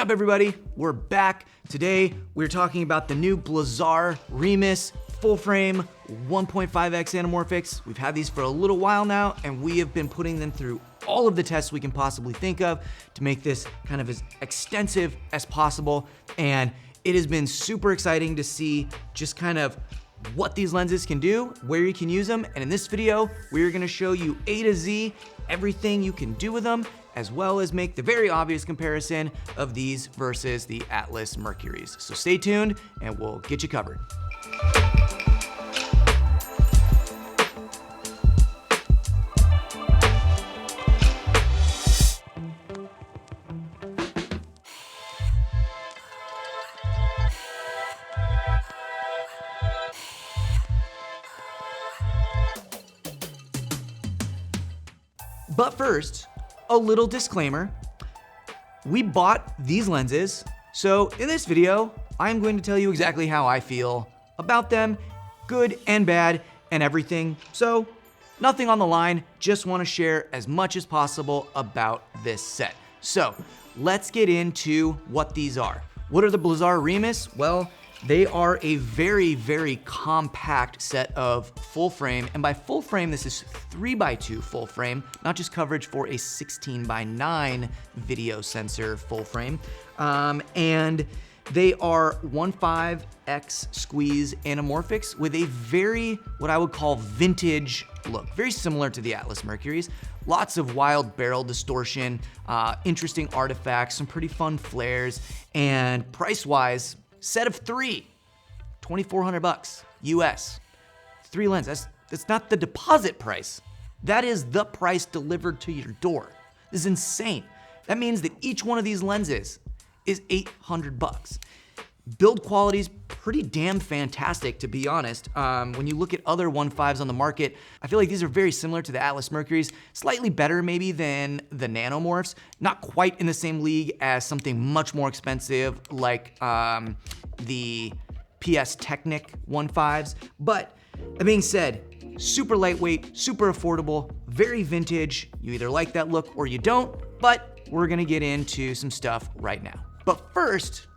up, everybody? We're back. Today, we're talking about the new Blazar Remus full frame 1.5x Anamorphics. We've had these for a little while now, and we have been putting them through all of the tests we can possibly think of to make this kind of as extensive as possible. And it has been super exciting to see just kind of what these lenses can do, where you can use them. And in this video, we're gonna show you A to Z, everything you can do with them, as well as make the very obvious comparison of these versus the Atlas Mercury's. So stay tuned and we'll get you covered. But first, a little disclaimer. We bought these lenses, so in this video, I'm going to tell you exactly how I feel about them, good and bad and everything. So nothing on the line, just want to share as much as possible about this set. So let's get into what these are. What are the Blazar Remus? Well, they are a very, very compact set of full frame. And by full frame, this is 3x2 full frame, not just coverage for a 16:9 video sensor full frame. And they are 1.5x squeeze anamorphics with a very, what I would call vintage look, very similar to the Atlas Mercury's. Lots of wild barrel distortion, interesting artifacts, some pretty fun flares, and price-wise, set of three, $2,400 US. 3 lenses, that's not the deposit price. That is the price delivered to your door. This is insane. That means that each one of these lenses is $800. Build quality is pretty damn fantastic, to be honest. When you look at other 1.5s on the market, I feel like these are very similar to the Atlas Mercury's, slightly better maybe than the Nanomorphs, not quite in the same league as something much more expensive like the PS Technic 1.5s. But that being said, super lightweight, super affordable, very vintage. You either like that look or you don't, but we're gonna get into some stuff right now. But first,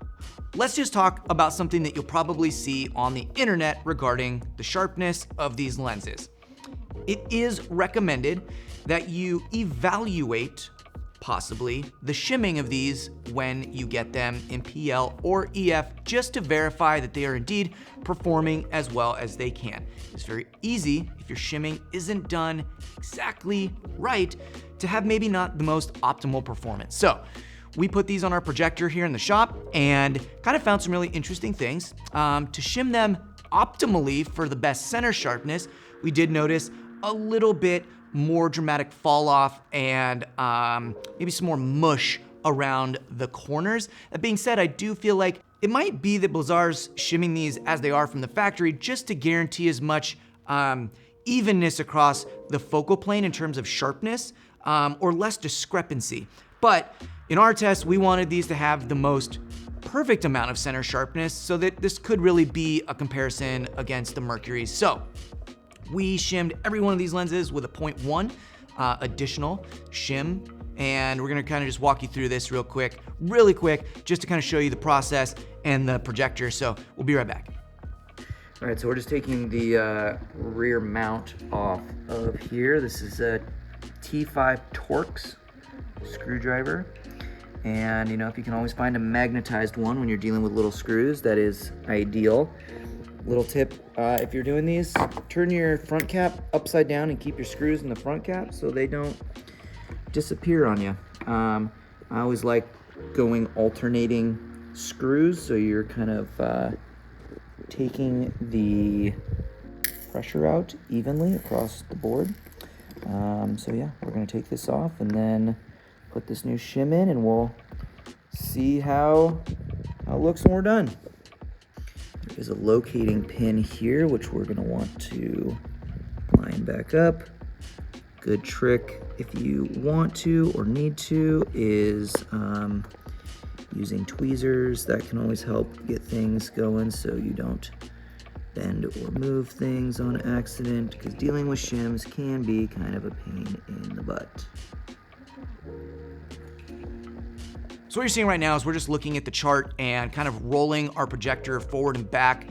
let's just talk about something that you'll probably see on the internet regarding the sharpness of these lenses. It is recommended that you evaluate possibly the shimming of these when you get them in PL or EF, just to verify that they are indeed performing as well as they can. It's very easy, if your shimming isn't done exactly right, to have maybe not the most optimal performance. So we put these on our projector here in the shop and kind of found some really interesting things. To shim them optimally for the best center sharpness, we did notice a little bit more dramatic fall off and maybe some more mush around the corners. That being said, I do feel like it might be that Blazar's shimming these as they are from the factory just to guarantee as much evenness across the focal plane in terms of sharpness or less discrepancy. But in our test, we wanted these to have the most perfect amount of center sharpness so that this could really be a comparison against the Mercury's. So we shimmed every one of these lenses with a 0.1 additional shim, and we're gonna kind of just walk you through this really quick, just to kind of show you the process and the projector. So we'll be right back. All right, so we're just taking the rear mount off of here. This is a T5 Torx screwdriver. And you know, if you can always find a magnetized one when you're dealing with little screws, that is ideal. Little tip, if you're doing these, turn your front cap upside down and keep your screws in the front cap so they don't disappear on you. I always like going alternating screws, so you're kind of taking the pressure out evenly across the board. So yeah, we're gonna take this off and then put this new shim in, and we'll see how it looks when we're done. There's a locating pin here, which we're gonna want to line back up. Good trick, if you want to or need to, is using tweezers. That can always help get things going so you don't bend or move things on accident, because dealing with shims can be kind of a pain in the butt. So what you're seeing right now is we're just looking at the chart and kind of rolling our projector forward and back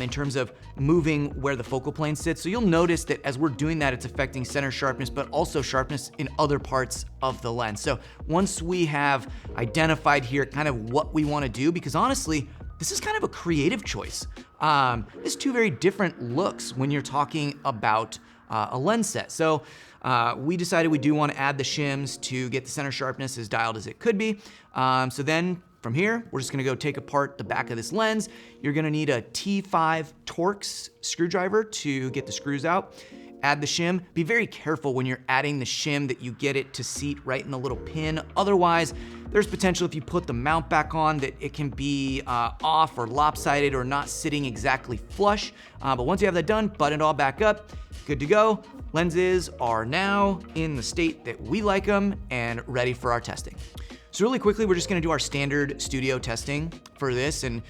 in terms of moving where the focal plane sits. So you'll notice that as we're doing that, it's affecting center sharpness, but also sharpness in other parts of the lens. So once we have identified here kind of what we want to do, because honestly, this is kind of a creative choice. It's two very different looks when you're talking about a lens set. So we decided we do want to add the shims to get the center sharpness as dialed as it could be. So then from here, we're just gonna go take apart the back of this lens. You're gonna need a T5 Torx screwdriver to get the screws out. Add the shim. Be very careful when you're adding the shim that you get it to seat right in the little pin. Otherwise, there's potential if you put the mount back on that it can be off or lopsided or not sitting exactly flush. But once you have that done, button it all back up, good to go. Lenses are now in the state that we like them and ready for our testing. So really quickly, we're just gonna do our standard studio testing for this. And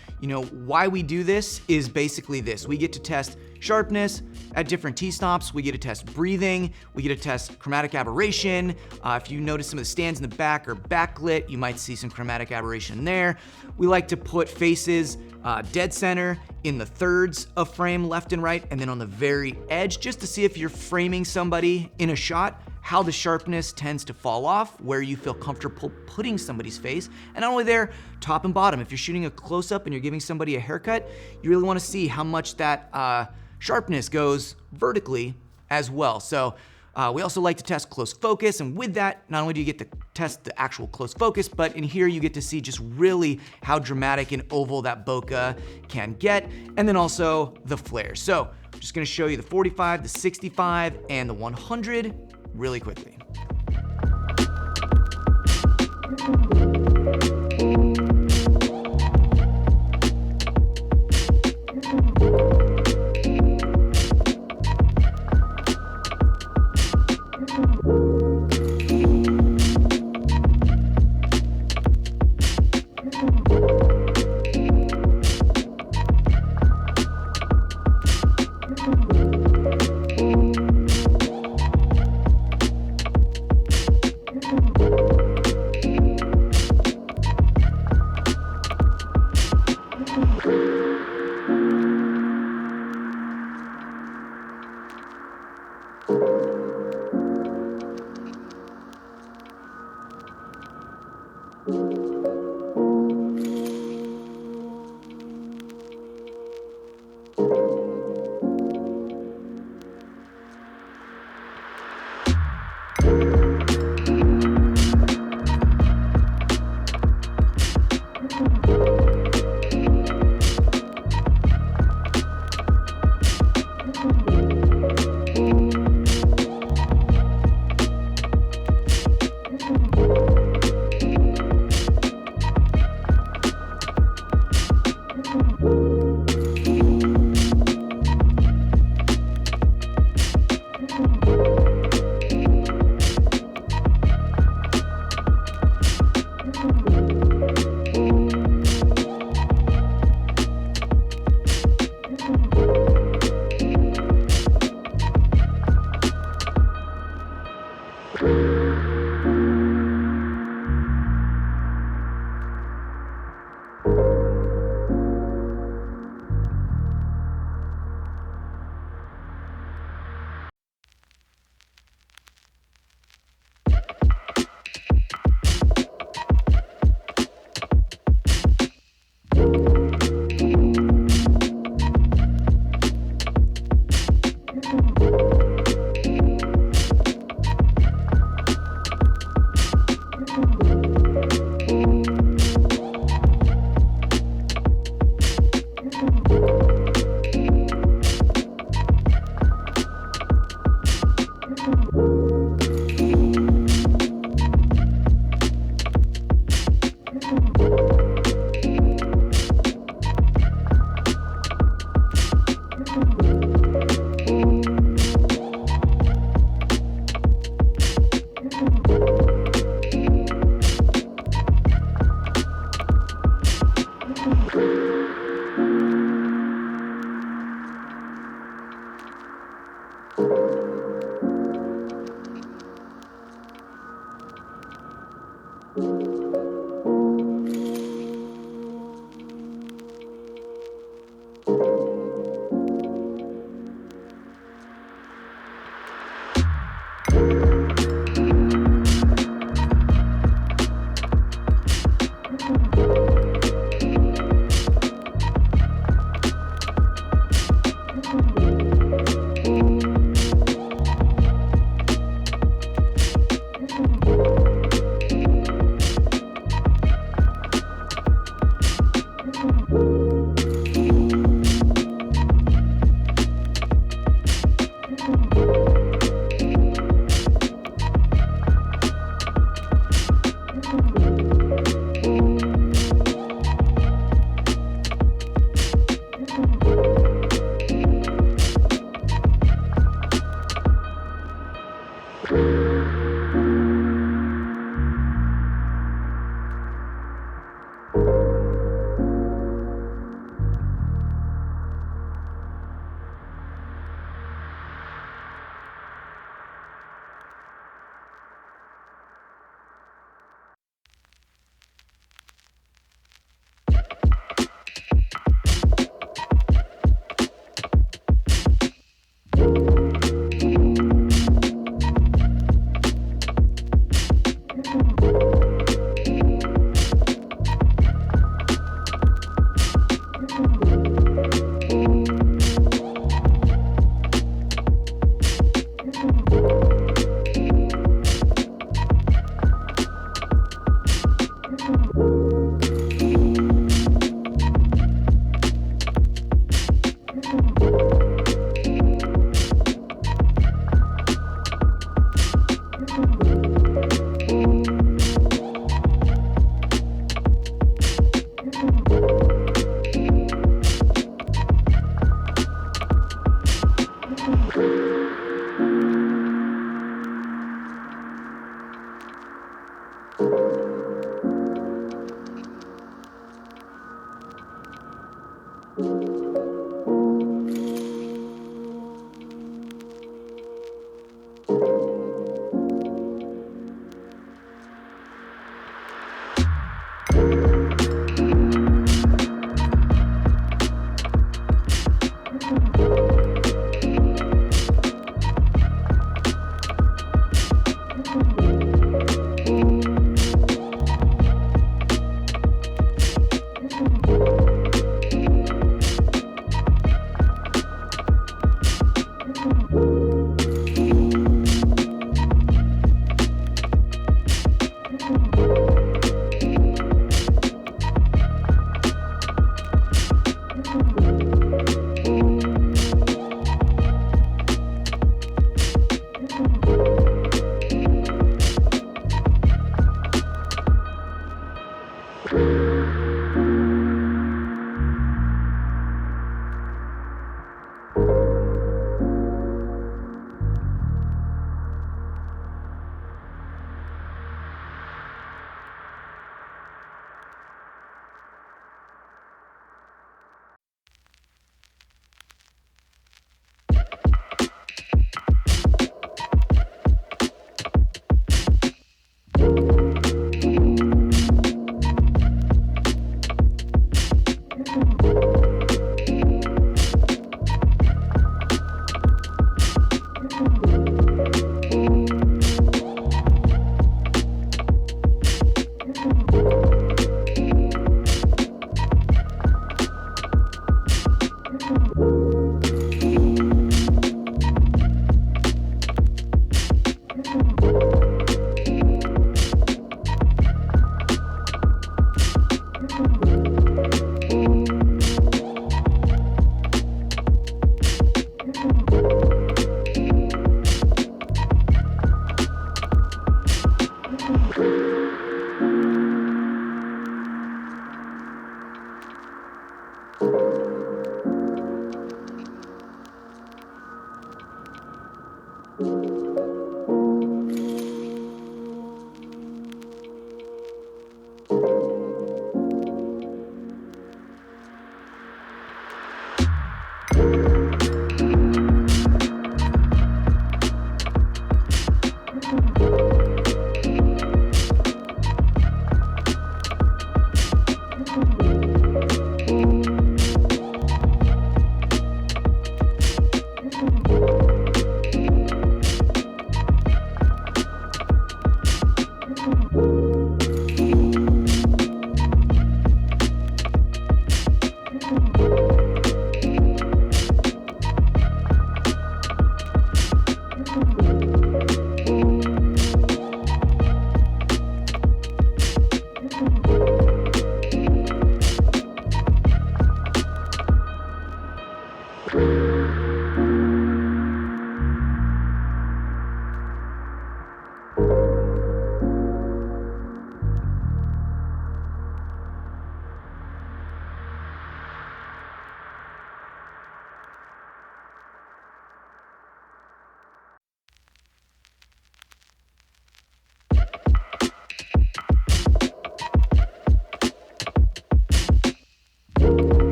why we do this is basically this. We get to test sharpness at different T-stops. We get to test breathing. We get to test chromatic aberration. If you notice some of the stands in the back are backlit, you might see some chromatic aberration there. We like to put faces dead center in the thirds of frame, left and right, and then on the very edge, just to see if you're framing somebody in a shot, how the sharpness tends to fall off, where you feel comfortable putting somebody's face. And not only there, top and bottom. If you're shooting a close-up and you're giving somebody a haircut, you really wanna see how much that sharpness goes vertically as well. So we also like to test close focus, and with that, not only do you get to test the actual close focus, but in here you get to see just really how dramatic and oval that bokeh can get, and then also the flare. So I'm just gonna show you the 45, the 65, and the 100 really quickly.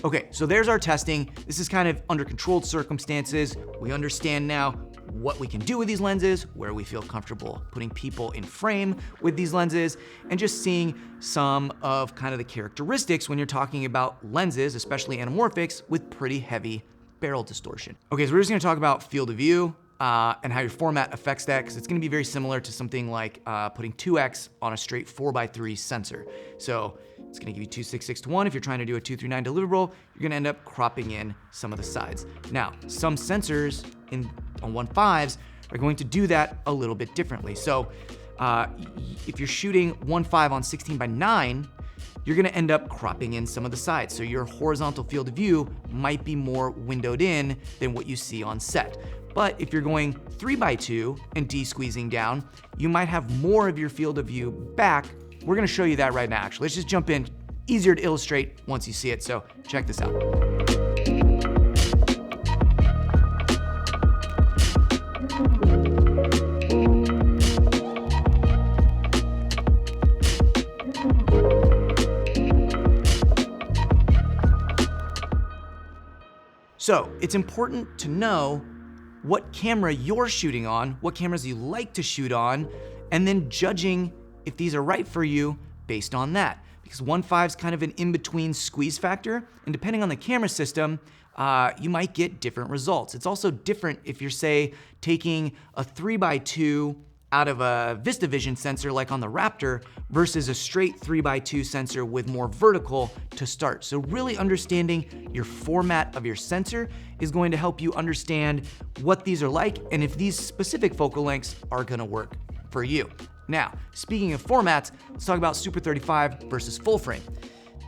Okay, so there's our testing. This is kind of under controlled circumstances. We understand now what we can do with these lenses, where we feel comfortable putting people in frame with these lenses, and just seeing some of kind of the characteristics when you're talking about lenses, especially anamorphics, with pretty heavy barrel distortion. Okay, so we're just gonna talk about field of view and how your format affects that, because it's gonna be very similar to something like putting 2x on a straight 4x3 sensor. So it's gonna give you 2.66:1. If you're trying to do a 2.39 deliverable, you're gonna end up cropping in some of the sides. Now, some sensors on 1.5s are going to do that a little bit differently. So if you're shooting 1.5 on 16:9, you're gonna end up cropping in some of the sides. So your horizontal field of view might be more windowed in than what you see on set. But if you're going 3x2 and de-squeezing down, you might have more of your field of view back. We're gonna show you that right now, actually. Let's just jump in. Easier to illustrate once you see it, so check this out. So it's important to know what camera you're shooting on, what cameras you like to shoot on, and then judging if these are right for you based on that. Because 1.5 is kind of an in-between squeeze factor, and depending on the camera system, you might get different results. It's also different if you're, say, taking a 3x2 out of a VistaVision sensor like on the Raptor versus a straight 3x2 sensor with more vertical to start. So really understanding your format of your sensor is going to help you understand what these are like and if these specific focal lengths are gonna work for you. Now, speaking of formats, let's talk about Super 35 versus full frame.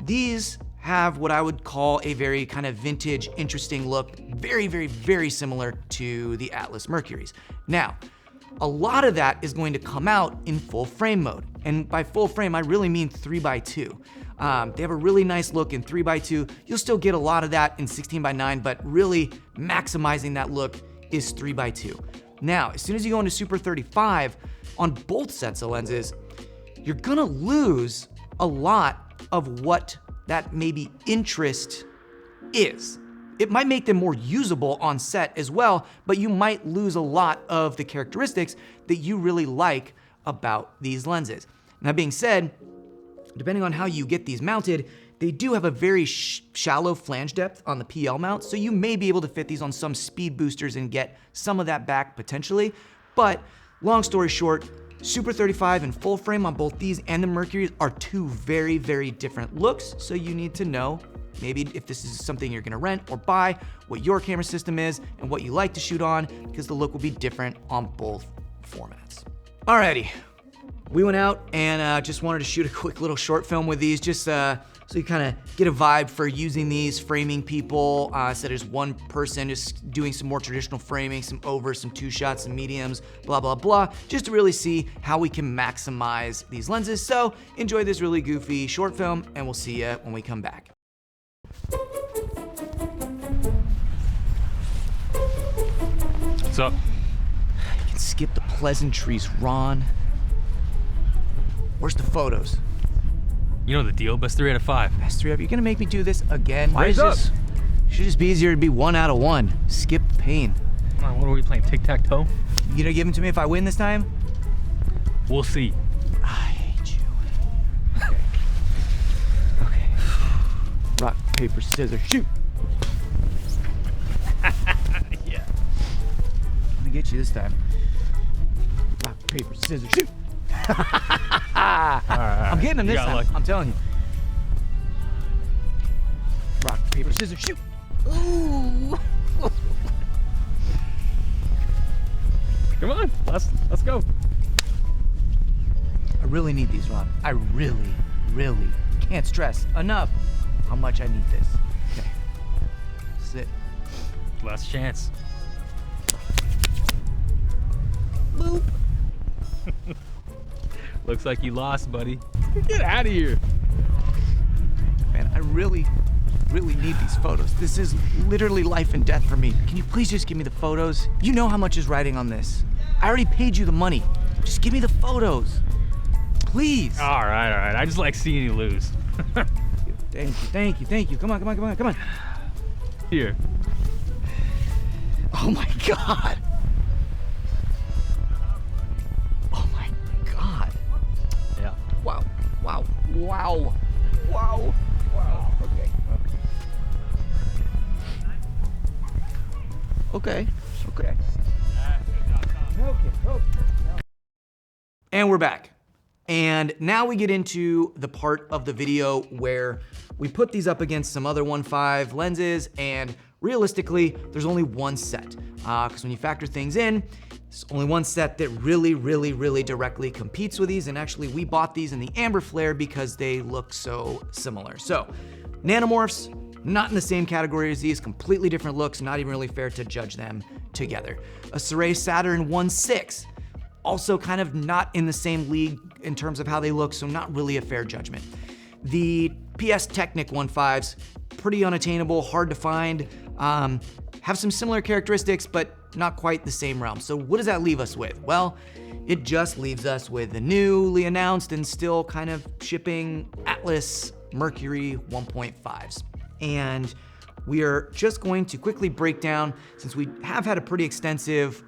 These have what I would call a very kind of vintage, interesting look, very, very, very similar to the Atlas Mercury's. Now, a lot of that is going to come out in full frame mode. And by full frame, I really mean 3x2. They have a really nice look in 3x2. You'll still get a lot of that in 16:9, but really maximizing that look is 3x2. Now, as soon as you go into Super 35, on both sets of lenses, you're gonna lose a lot of what that maybe interest is. It might make them more usable on set as well, but you might lose a lot of the characteristics that you really like about these lenses. That being said, depending on how you get these mounted, they do have a very shallow flange depth on the PL mount, so you may be able to fit these on some speed boosters and get some of that back potentially. But long story short, Super 35 and full frame on both these and the Mercury's are two very, very different looks, so you need to know maybe if this is something you're gonna rent or buy, what your camera system is and what you like to shoot on, because the look will be different on both formats. Alrighty, we went out and just wanted to shoot a quick little short film with these, just so you kind of get a vibe for using these, framing people. So there's one person just doing some more traditional framing, some overs, some two shots, some mediums, blah, blah, blah, just to really see how we can maximize these lenses. So enjoy this really goofy short film, and we'll see you when we come back. What's up? You can skip the pleasantries, Ron. Where's the photos? You know the deal, best 3 out of 5. Best 3 out. You're gonna make me do this again? Why is this? Should just be easier to be 1 out of 1. Skip the pain. Come on, what are we playing, tic-tac-toe? You gonna give them to me if I win this time? We'll see. I hate you. Okay. Okay. Rock, paper, scissors, shoot. Yeah. I'm gonna get you this time. Rock, paper, scissors, shoot. All right. I'm getting them this time. Luck. I'm telling you. Rock, paper, scissors, shoot. Ooh. Come on, let's go. I really need these, Ron. I really, really can't stress enough how much I need this. Okay. Sit. Last chance. Boop. Looks like you lost, buddy. Get out of here. Man, I really, really need these photos. This is literally life and death for me. Can you please just give me the photos? You know how much is riding on this. I already paid you the money. Just give me the photos. Please. All right. I just like seeing you lose. Thank you. Come on. Here. Oh my God. Yeah. Wow. Okay. And we're back. And now we get into the part of the video where we put these up against some other 1.5 lenses, and realistically, there's only one set. Because when you factor things in, there's only one set that really directly competes with these, and actually we bought these in the amber flare because they look so similar. So, nanomorphs, not in the same category as these, completely different looks, not even really fair to judge them together. A Sirui Saturn 1.6, also kind of not in the same league in terms of how they look, so not really a fair judgment. The PS Technic 1.5s, pretty unattainable, hard to find, have some similar characteristics, but not quite the same realm. So what does that leave us with? Well, it just leaves us with the newly announced and still kind of shipping Atlas Mercury 1.5s. And we are just going to quickly break down, since we have had a pretty extensive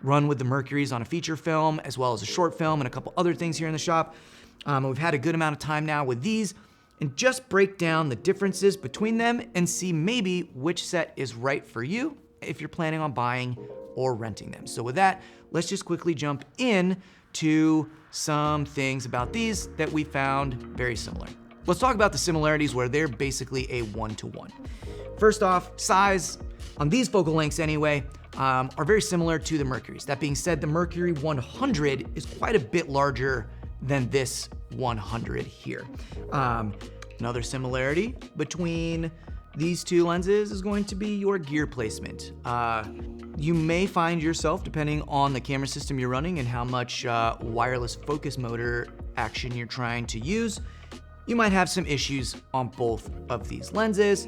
run with the Mercury's on a feature film, as well as a short film and a couple other things here in the shop. We've had a good amount of time now with these, and just break down the differences between them and see maybe which set is right for you if you're planning on buying or renting them. So with that, let's just quickly jump in to some things about these that we found very similar. Let's talk about the similarities where they're basically a 1-to-1. First off, size, on these focal lengths anyway, are very similar to the Mercury's. That being said, the Mercury 100 is quite a bit larger than this 100 here. Another similarity between these two lenses is going to be your gear placement. You may find yourself, depending on the camera system you're running and how much wireless focus motor action you're trying to use, you might have some issues on both of these lenses.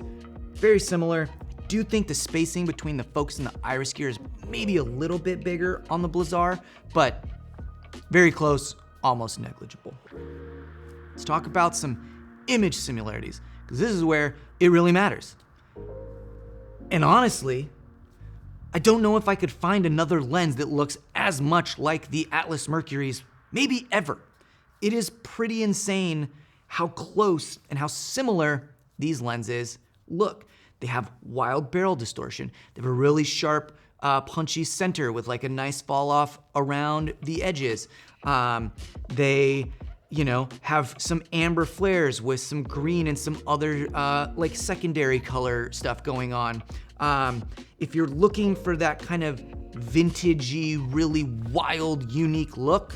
Very similar. I do think the spacing between the focus and the iris gear is maybe a little bit bigger on the Blazar, but very close, almost negligible. Let's talk about some image similarities, because this is where it really matters. And honestly, I don't know if I could find another lens that looks as much like the Atlas Mercury's, maybe ever. It is pretty insane how close and how similar these lenses look. They have wild barrel distortion. They have a really sharp, punchy center with like a nice fall off around the edges. They, have some amber flares with some green and some other like secondary color stuff going on. If you're looking for that kind of vintagey, really wild, unique look,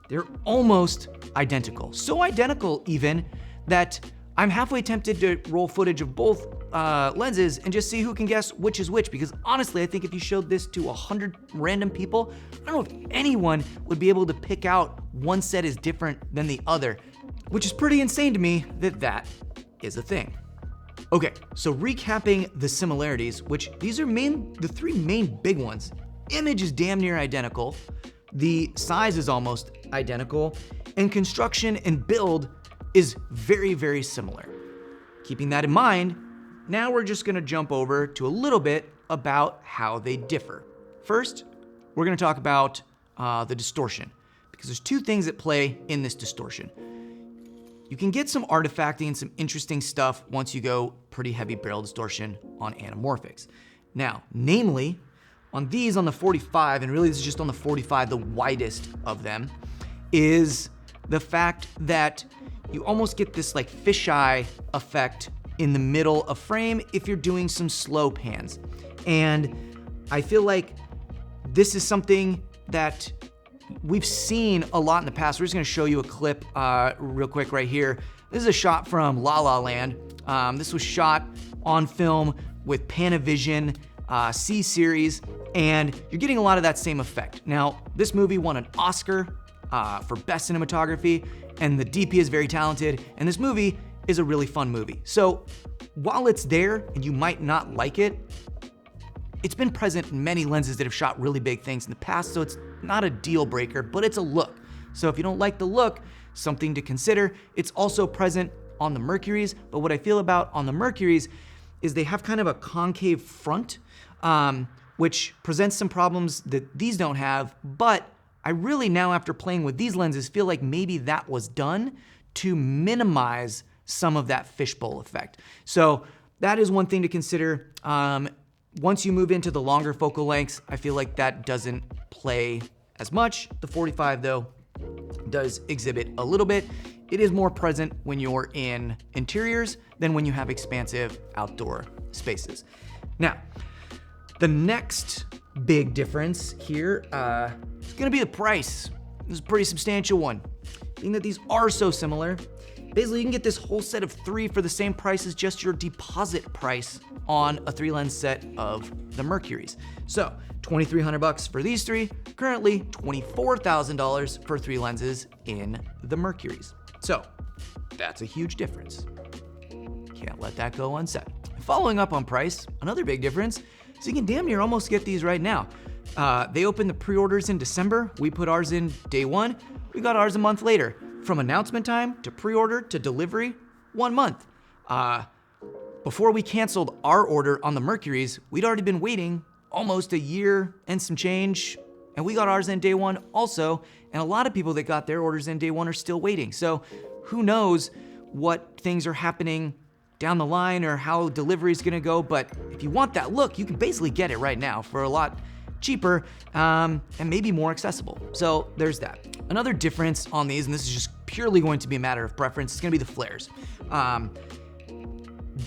they're almost identical. So identical even that I'm halfway tempted to roll footage of both lenses and just see who can guess which is which, because honestly, I think if you showed this to 100 random people, I don't know if anyone would be able to pick out one set is different than the other, which is pretty insane to me that that is a thing. Okay, so recapping the similarities, which these are the three main big ones. Image is damn near identical, the size is almost identical, and construction and build is very similar. Keeping that in mind, now we're just gonna jump over to a little bit about how they differ. First, we're gonna talk about the distortion, because there's two things at play in this distortion. You can get some artifacting and some interesting stuff once you go pretty heavy barrel distortion on Anamorphics. Now, namely, on these on the 45, and really this is just on the 45, the widest of them, is the fact that you almost get this like fisheye effect in the middle of frame if you're doing some slow pans. And I feel like this is something that we've seen a lot in the past. We're just gonna show you a clip real quick right here. This is a shot from La La Land. This was shot on film with Panavision C-Series, and you're getting a lot of that same effect. Now, this movie won an Oscar for Best Cinematography, and the DP is very talented, and this movie is a really fun movie. So while it's there and you might not like it, it's been present in many lenses that have shot really big things in the past, so it's not a deal breaker, but it's a look. So if you don't like the look, something to consider. It's also present on the Mercury's, but what I feel about on the Mercury's is they have kind of a concave front, which presents some problems that these don't have, but I really now, after playing with these lenses, feel like maybe that was done to minimize some of that fishbowl effect. So that is one thing to consider. Once you move into the longer focal lengths, I feel like that doesn't play as much. The 45 though does exhibit a little bit. It is more present when you're in interiors than when you have expansive outdoor spaces. Now, the next big difference here is gonna be the price. This is a pretty substantial one. Being that these are so similar, basically you can get this whole set of 3 for the same price as just your deposit price on a 3-lens set of the Mercury's. So $2,300 for these 3, currently $24,000 for 3 lenses in the Mercury's. So that's a huge difference. Can't let that go unsaid. Following up on price, another big difference is you can damn near almost get these right now. They opened the pre-orders in December. We put ours in day 1. We got ours a month later. From announcement time to pre-order to delivery, 1 month. Before we canceled our order on the Mercury's, we'd already been waiting almost a year and some change, and we got ours in day 1 also, and a lot of people that got their orders in day 1 are still waiting. So who knows what things are happening down the line or how delivery is gonna go, but if you want that look, you can basically get it right now for a lot cheaper and maybe more accessible. So there's that. Another difference on these, and this is just purely going to be a matter of preference, is gonna be the flares.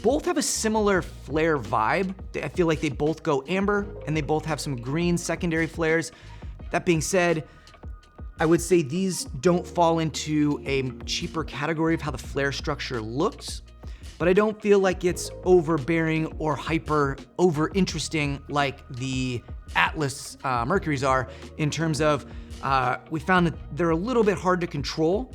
Both have a similar flare vibe. I feel like they both go amber and they both have some green secondary flares. That being said, I would say these don't fall into a cheaper category of how the flare structure looks, but I don't feel like it's overbearing or hyper over interesting like the Atlas Mercury's are, in terms of we found that they're a little bit hard to control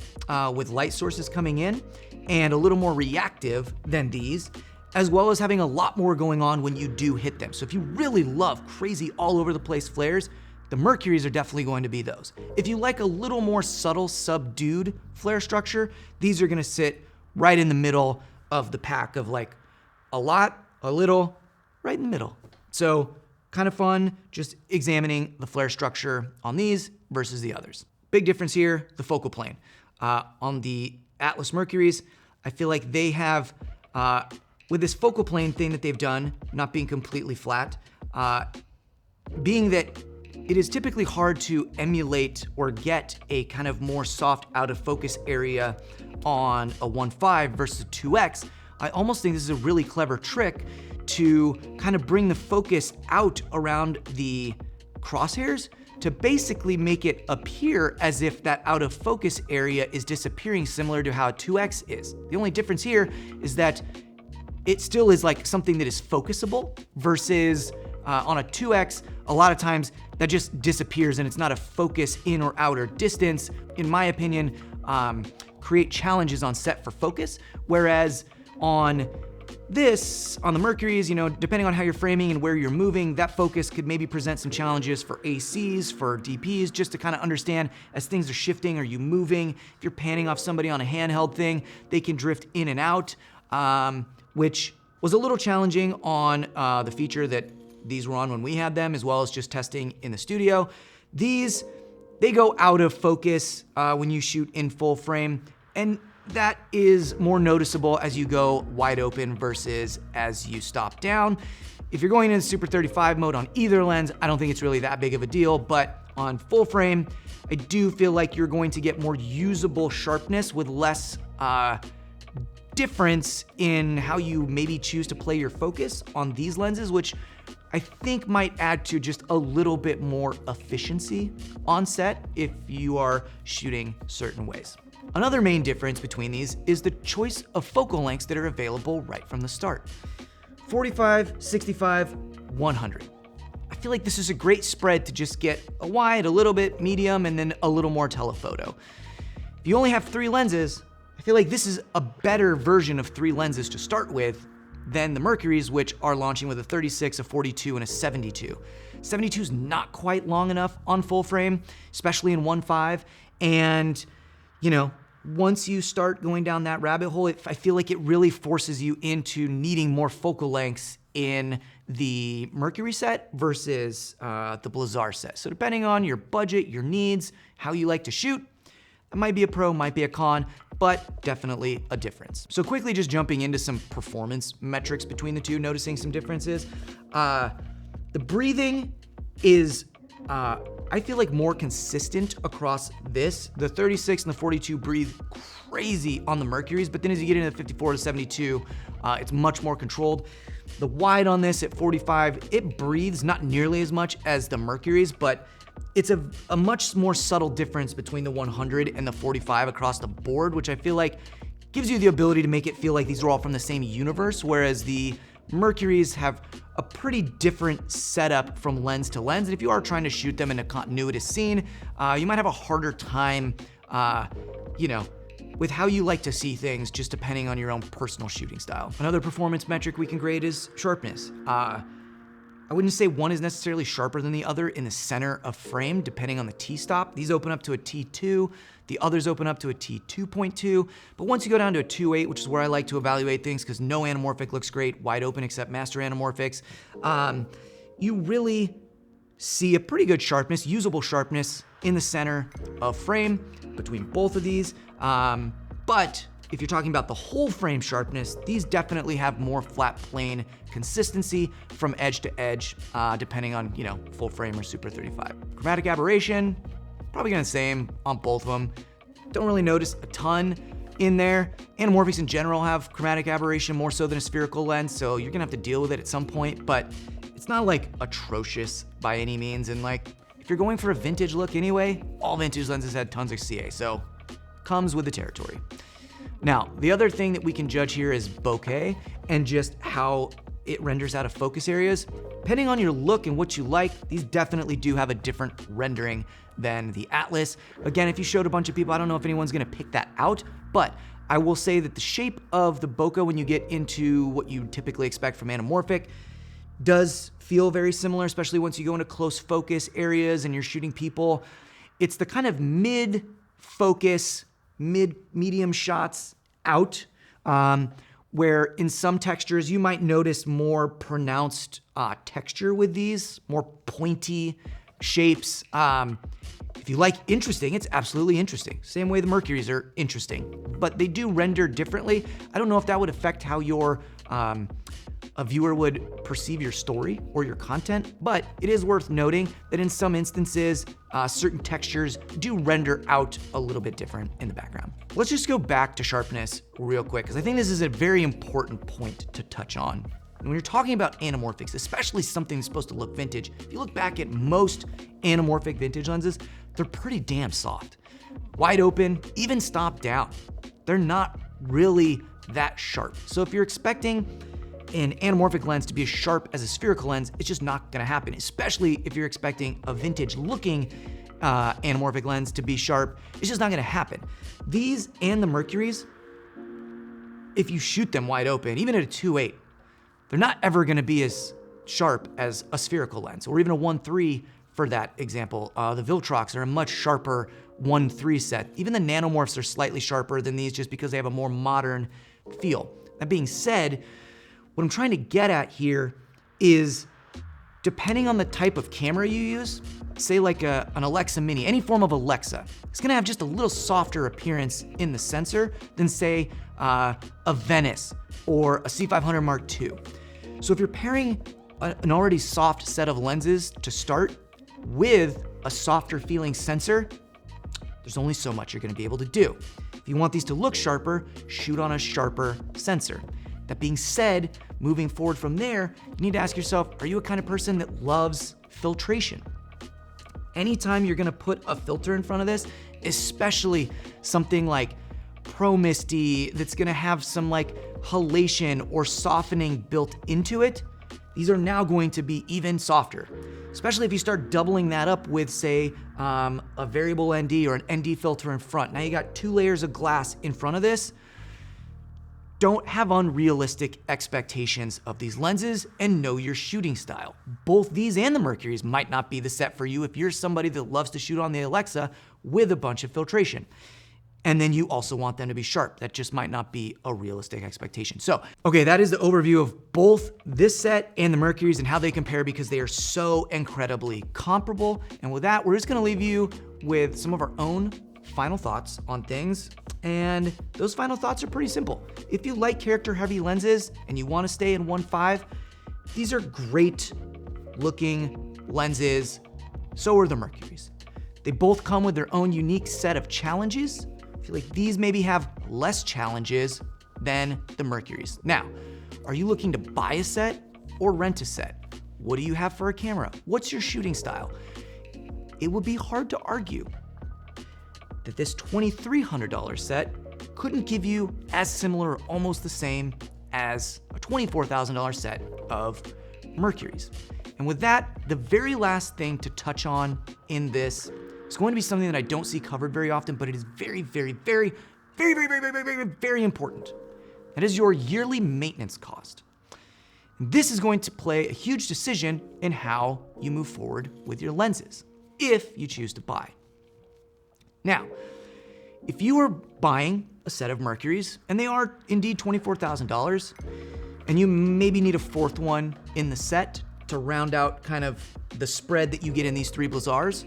with light sources coming in and a little more reactive than these, as well as having a lot more going on when you do hit them. So if you really love crazy all over the place flares, the Mercury's are definitely going to be those. If you like a little more subtle, subdued flare structure, these are gonna sit right in the middle of the pack of like a lot, a little, right in the middle. So kind of fun just examining the flare structure on these versus the others. Big difference here, the focal plane. On the Atlas Mercury's, I feel like they have, with this focal plane thing that they've done, not being completely flat, being that it is typically hard to emulate or get a kind of more soft out of focus area on a 1.5 versus a 2x, I almost think this is a really clever trick to kind of bring the focus out around the crosshairs to basically make it appear as if that out of focus area is disappearing, similar to how a 2x is. The only difference here is that it still is like something that is focusable versus on a 2x, a lot of times that just disappears and it's not a focus in or out or distance, in my opinion, create challenges on set for focus. Whereas on this, on the Mercury's, you know, depending on how you're framing and where you're moving, that focus could maybe present some challenges for ACs, for DPs, just to kind of understand as things are shifting, are you moving? If you're panning off somebody on a handheld thing, they can drift in and out, which was a little challenging on the feature that these were on when we had them, as well as just testing in the studio. These, they go out of focus when you shoot in full frame, and that is more noticeable as you go wide open versus as you stop down. If you're going into Super 35 mode on either lens, I don't think it's really that big of a deal, but on full frame, I do feel like you're going to get more usable sharpness with less difference in how you maybe choose to play your focus on these lenses, which I think might add to just a little bit more efficiency on set if you are shooting certain ways. Another main difference between these is the choice of focal lengths that are available right from the start. 45, 65, 100. I feel like this is a great spread to just get a wide, a little bit medium, and then a little more telephoto. If you only have 3 lenses, I feel like this is a better version of 3 lenses to start with than the Mercury's, which are launching with a 36, a 42, and a 72. 72 is not quite long enough on full frame, especially in 1.5, and you know, once you start going down that rabbit hole, I feel like it really forces you into needing more focal lengths in the Mercury set versus the Blazar set. So depending on your budget, your needs, how you like to shoot, that might be a pro, might be a con, but definitely a difference. So quickly just jumping into some performance metrics between the two, noticing some differences. The breathing is, I feel like, more consistent across this. The 36 and the 42 breathe crazy on the Mercury's, but then as you get into the 54 to 72, it's much more controlled. The wide on this at 45, it breathes not nearly as much as the Mercury's, but it's a much more subtle difference between the 100 and the 45 across the board, which I feel like gives you the ability to make it feel like these are all from the same universe, whereas the Mercury's have a pretty different setup from lens to lens. And if you are trying to shoot them in a continuous scene, you might have a harder time, with how you like to see things, just depending on your own personal shooting style. Another performance metric we can grade is sharpness. I wouldn't say one is necessarily sharper than the other in the center of frame, depending on the T-stop. These open up to a T2, the others open up to a T2.2, but once you go down to a 2.8, which is where I like to evaluate things because no anamorphic looks great wide open except master anamorphics, you really see a pretty good sharpness, usable sharpness in the center of frame between both of these. But if you're talking about the whole frame sharpness, these definitely have more flat plane consistency from edge to edge, depending on, full frame or Super 35. Chromatic aberration, probably gonna the same on both of them. Don't really notice a ton in there. Anamorphics in general have chromatic aberration more so than a spherical lens, so you're gonna have to deal with it at some point, but it's not like atrocious by any means. And like, if you're going for a vintage look anyway, all vintage lenses had tons of CA, so comes with the territory. Now, the other thing that we can judge here is bokeh and just how it renders out of focus areas. Depending on your look and what you like, these definitely do have a different rendering than the Atlas. Again, if you showed a bunch of people, I don't know if anyone's gonna pick that out, but I will say that the shape of the bokeh when you get into what you typically expect from anamorphic does feel very similar, especially once you go into close focus areas and you're shooting people. It's the kind of mid-focus, medium shots out, where in some textures you might notice more pronounced texture with these, more pointy shapes. If you like interesting, it's absolutely interesting. Same way the Mercury's are interesting, but they do render differently. I don't know if that would affect how your a viewer would perceive your story or your content, but it is worth noting that in some instances, certain textures do render out a little bit different in the background. Let's just go back to sharpness real quick, because I think this is a very important point to touch on. And when you're talking about anamorphics, especially something that's supposed to look vintage, if you look back at most anamorphic vintage lenses, they're pretty damn soft. Wide open, even stop down. They're not really that sharp. So if you're expecting an anamorphic lens to be as sharp as a spherical lens, it's just not gonna happen, especially if you're expecting a vintage looking anamorphic lens to be sharp. It's just not gonna happen. These and the Mercury's, if you shoot them wide open, even at a 2.8, they're not ever gonna be as sharp as a spherical lens, or even a 1.3 for that example. The Viltrox are a much sharper 1.3 set. Even the Nanomorphs are slightly sharper than these just because they have a more modern feel. That being said, what I'm trying to get at here is, depending on the type of camera you use, say like an Alexa Mini, any form of Alexa, it's gonna have just a little softer appearance in the sensor than say a Venice or a C500 Mark II. So if you're pairing an already soft set of lenses to start with a softer feeling sensor, there's only so much you're gonna be able to do. If you want these to look sharper, shoot on a sharper sensor. That being said, moving forward from there, you need to ask yourself, are you a kind of person that loves filtration? Anytime you're gonna put a filter in front of this, especially something like Pro Misty that's gonna have some like halation or softening built into it, these are now going to be even softer. Especially if you start doubling that up with, say, a variable ND or an ND filter in front. Now you got 2 layers of glass in front of this. Don't have unrealistic expectations of these lenses and know your shooting style. Both these and the Mercury's might not be the set for you if you're somebody that loves to shoot on the Alexa with a bunch of filtration. And then you also want them to be sharp. That just might not be a realistic expectation. So, okay, that is the overview of both this set and the Mercury's and how they compare because they are so incredibly comparable. And with that, we're just gonna leave you with some of our own final thoughts on things. And those final thoughts are pretty simple. If you like character-heavy lenses and you wanna stay in 1.5, these are great looking lenses. So are the Mercury's. They both come with their own unique set of challenges. I feel like these maybe have less challenges than the Mercury's. Now, are you looking to buy a set or rent a set? What do you have for a camera? What's your shooting style? It would be hard to argue that this $2,300 set couldn't give you as similar or almost the same as a $24,000 set of Mercury's. And with that, the very last thing to touch on in this is going to be something that I don't see covered very often, but it is very, very, very, very, very, very, very, very, very important. That is your yearly maintenance cost. This is going to play a huge decision in how you move forward with your lenses, if you choose to buy. Now, if you are buying a set of Mercury's, and they are indeed $24,000, and you maybe need a fourth one in the set to round out kind of the spread that you get in these three Blazars,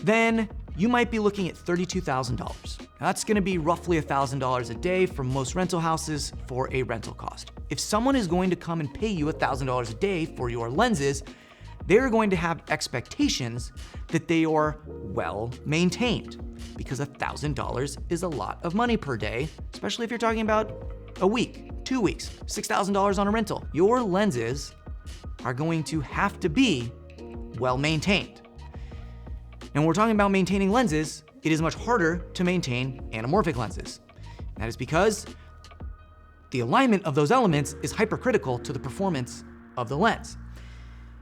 then you might be looking at $32,000. That's gonna be roughly $1,000 a day from most rental houses for a rental cost. If someone is going to come and pay you $1,000 a day for your lenses, they're going to have expectations that they are well maintained, because $1,000 is a lot of money per day, especially if you're talking about a week, 2 weeks, $6,000 on a rental. Your lenses are going to have to be well maintained. And when we're talking about maintaining lenses, it is much harder to maintain anamorphic lenses. That is because the alignment of those elements is hypercritical to the performance of the lens.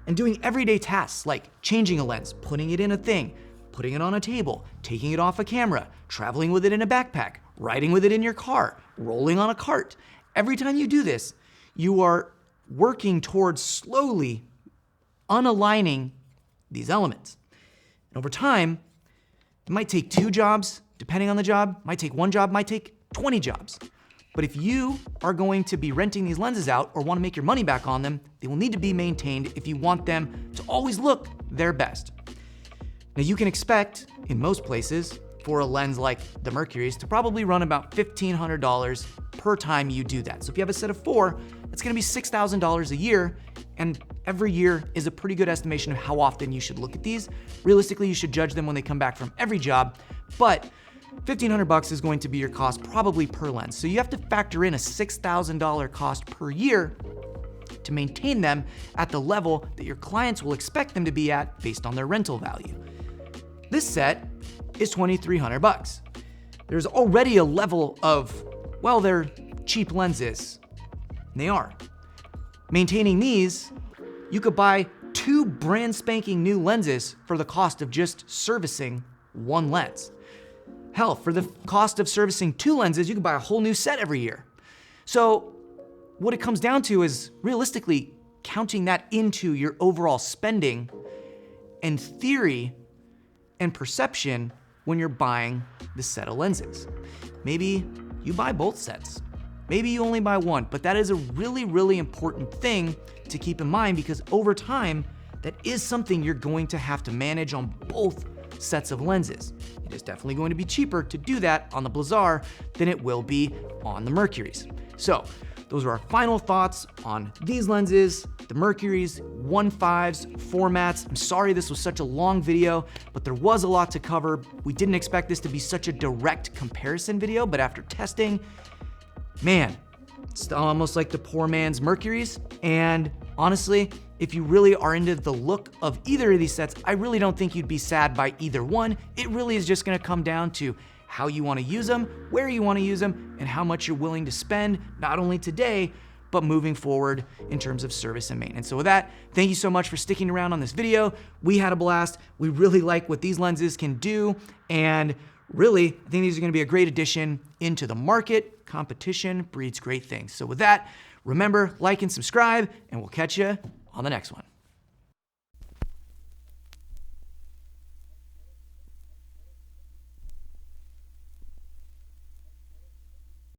And doing everyday tasks like changing a lens, putting it in a thing, putting it on a table, taking it off a camera, traveling with it in a backpack, riding with it in your car, rolling on a cart. Every time you do this, you are working towards slowly unaligning these elements. And over time, it might take 2 jobs, depending on the job, might take 1 job, might take 20 jobs. But if you are going to be renting these lenses out or want to make your money back on them, they will need to be maintained if you want them to always look their best. Now you can expect, in most places, for a lens like the Mercury's to probably run about $1,500 per time you do that. So if you have a set of 4, that's gonna be $6,000 a year, and every year is a pretty good estimation of how often you should look at these. Realistically, you should judge them when they come back from every job, but $1,500 is going to be your cost probably per lens. So you have to factor in a $6,000 cost per year to maintain them at the level that your clients will expect them to be at based on their rental value. This set is $2,300. There's already a level of, well, they're cheap lenses. And they are. Maintaining these, you could buy 2 brand spanking new lenses for the cost of just servicing 1 lens. Hell, for the cost of servicing 2 lenses, you could buy a whole new set every year. So what it comes down to is realistically counting that into your overall spending and theory and perception when you're buying the set of lenses. Maybe you buy both sets. Maybe you only buy 1, but that is a really, really important thing to keep in mind, because over time, that is something you're going to have to manage on both sets of lenses. It is definitely going to be cheaper to do that on the Blazar than it will be on the Mercury's. So those are our final thoughts on these lenses, the Mercury's, 1.5s, formats. I'm sorry this was such a long video, but there was a lot to cover. We didn't expect this to be such a direct comparison video, but after testing, man, it's almost like the poor man's Mercury's. And honestly, if you really are into the look of either of these sets, I really don't think you'd be sad by either one. It really is just gonna come down to how you wanna use them, where you wanna use them, and how much you're willing to spend, not only today, but moving forward in terms of service and maintenance. So with that, thank you so much for sticking around on this video. We had a blast. We really like what these lenses can do. And really, I think these are gonna be a great addition into the market. Competition breeds great things. So with that, remember, like and subscribe, and we'll catch you on the next one.